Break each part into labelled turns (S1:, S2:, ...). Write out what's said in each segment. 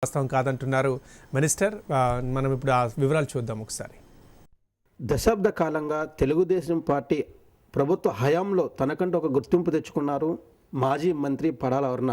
S1: వాస్తవం కాదంటున్నారు మినిస్టర్. మనం ఇప్పుడు ఆ వివరాలు చూద్దాం ఒకసారి.
S2: దశాబ్ద కాలంగా తెలుగుదేశం పార్టీ ప్రభుత్వ హయాంలో తనకంటూ ఒక గుర్తింపు తెచ్చుకున్నారు మాజీ మంత్రి పడాల అరుణ.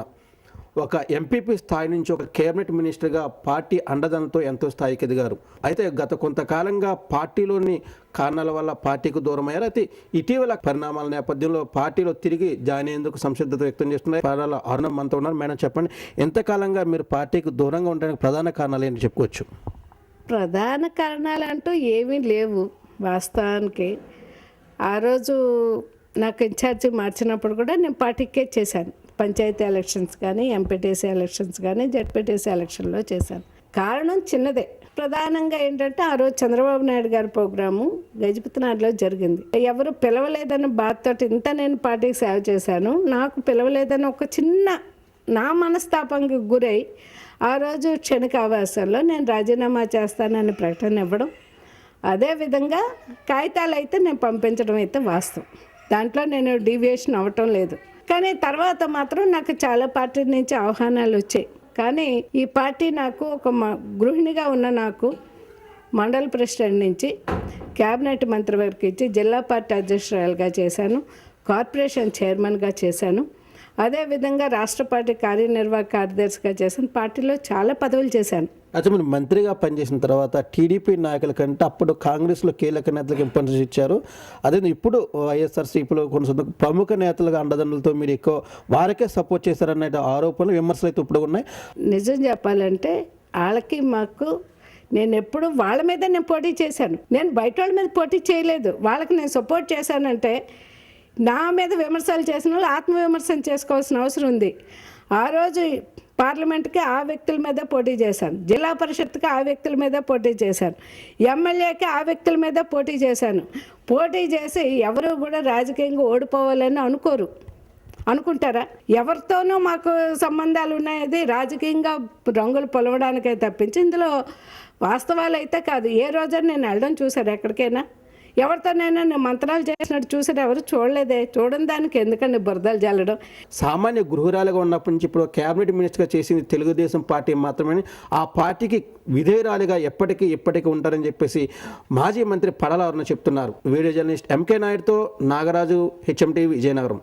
S2: ఒక ఎంపీపీ స్థాయి నుంచి ఒక కేబినెట్ మినిస్టర్గా పార్టీ అండదండతో ఎంతో స్థాయికి ఎదిగారు. అయితే గత కొంతకాలంగా పార్టీలోని కారణాల వల్ల పార్టీకి దూరం అయ్యారు. అయితే ఇటీవల పరిణామాల నేపథ్యంలో పార్టీలో తిరిగి జాయిన్ అయ్యేందుకు సంసిద్ధత వ్యక్తం చేస్తున్నారు. పడాల అరుణ మనతో ఉన్నారు. మేడం చెప్పండి, ఎంతకాలంగా మీరు పార్టీకి దూరంగా ఉండడానికి ప్రధాన కారణాలు ఏంటి చెప్పుకోవచ్చు?
S3: ప్రధాన కారణాలు అంటూ ఏమీ లేవు. వాస్తవానికి ఆ రోజు నాకు ఇన్ఛార్జి మార్చినప్పుడు కూడా నేను పార్టీకే చేశాను. పంచాయతీ ఎలక్షన్స్ కానీ, ఎంపీటీసీ ఎలక్షన్స్ కానీ, జడ్పీటీసీ ఎలక్షన్లో చేశాను. కారణం చిన్నదే. ప్రధానంగా ఏంటంటే ఆ రోజు చంద్రబాబు నాయుడు గారి ప్రోగ్రాము గజపతినాడులో జరిగింది. ఎవరు పిలవలేదన్న బాధతోటి ఇంత నేను పార్టీకి సేవ చేశాను. నాకు పిలవలేదని ఒక చిన్న నా మనస్తాపంకి గురై ఆ రోజు క్షణికావాసంలో నేను రాజీనామా చేస్తానని ప్రకటన ఇవ్వడం, అదేవిధంగా కాగితాలు అయితే నేను పంపించడం అయితే వాస్తవం. దాంట్లో నేను డీవియేషన్ అవ్వటం లేదు. కానీ తర్వాత మాత్రం నాకు చాలా పార్టీ నుంచి ఆహ్వానాలు వచ్చాయి. కానీ ఈ పార్టీ నాకు ఒక గృహిణిగా ఉన్న నాకు మండల ప్రెసిడెంట్ నుంచి క్యాబినెట్ మంత్రి వరకు ఇచ్చి జిల్లా పార్టీ అధ్యక్షురాలుగా చేశాను, కార్పొరేషన్ చైర్మన్గా చేశాను, అదేవిధంగా రాష్ట్ర పార్టీ కార్యనిర్వాహక కార్యదర్శిగా చేశాను. పార్టీలో చాలా పదవులు చేశాను.
S2: అయితే మీరు మంత్రిగా పనిచేసిన తర్వాత టీడీపీ నాయకుల కంటే అప్పుడు కాంగ్రెస్లో కీలక నేతలకు ఇంపార్టెన్స్ ఇచ్చారు. అదే ఇప్పుడు వైఎస్ఆర్సీపీలో కొన్ని ప్రముఖ నేతలుగా అండదండలతో మీరు ఎక్కువ వారికే సపోర్ట్ చేశారన్న ఆరోపణలు, విమర్శలు అయితే ఇప్పుడు ఉన్నాయి.
S3: నిజం చెప్పాలంటే వాళ్ళకి మాకు నేను ఎప్పుడు వాళ్ళ మీద నేను పోటీ చేశాను. నేను బయట వాళ్ళ మీద పోటీ చేయలేదు. వాళ్ళకి నేను సపోర్ట్ చేశానంటే నా మీద విమర్శలు చేసిన వాళ్ళు ఆత్మవిమర్శన చేసుకోవాల్సిన అవసరం ఉంది. ఆ రోజు పార్లమెంట్కి ఆ వ్యక్తుల మీద పోటీ చేశాను, జిల్లా పరిషత్కి ఆ వ్యక్తుల మీద పోటీ చేశాను, ఎమ్మెల్యేకి ఆ వ్యక్తుల మీద పోటీ చేశాను. పోటీ చేసి ఎవరు కూడా రాజకీయంగా ఓడిపోవాలని అనుకుంటారా? ఎవరితోనూ మాకు సంబంధాలు ఉన్నాయది రాజకీయంగా రంగులు పొలవడానికే తప్పించి ఇందులో వాస్తవాలు అయితే కాదు. ఏ రోజైనా నేను వెళ్ళడం చూసారు ఎక్కడికైనా? ఎవరితోనైనా నేను మంత్రాలు చేసినట్టు చూసారు? ఎవరు చూడలేదే. చూడని దానికి ఎందుకండి బురదలు జల్లడం?
S2: సామాన్య గృహరాలుగా ఉన్నప్పటి నుంచి ఇప్పుడు క్యాబినెట్ మినిస్టర్గా చేసింది తెలుగుదేశం పార్టీ మాత్రమే. ఆ పార్టీకి విధేయురాలిగా ఎప్పటికీ ఉంటారని చెప్పేసి మాజీ మంత్రి పడాల అరుణ చెప్తున్నారు. వీడియో జర్నలిస్ట్ ఎంకే నాయుడుతో నాగరాజు, హెచ్ఎం టీవీ, విజయనగరం.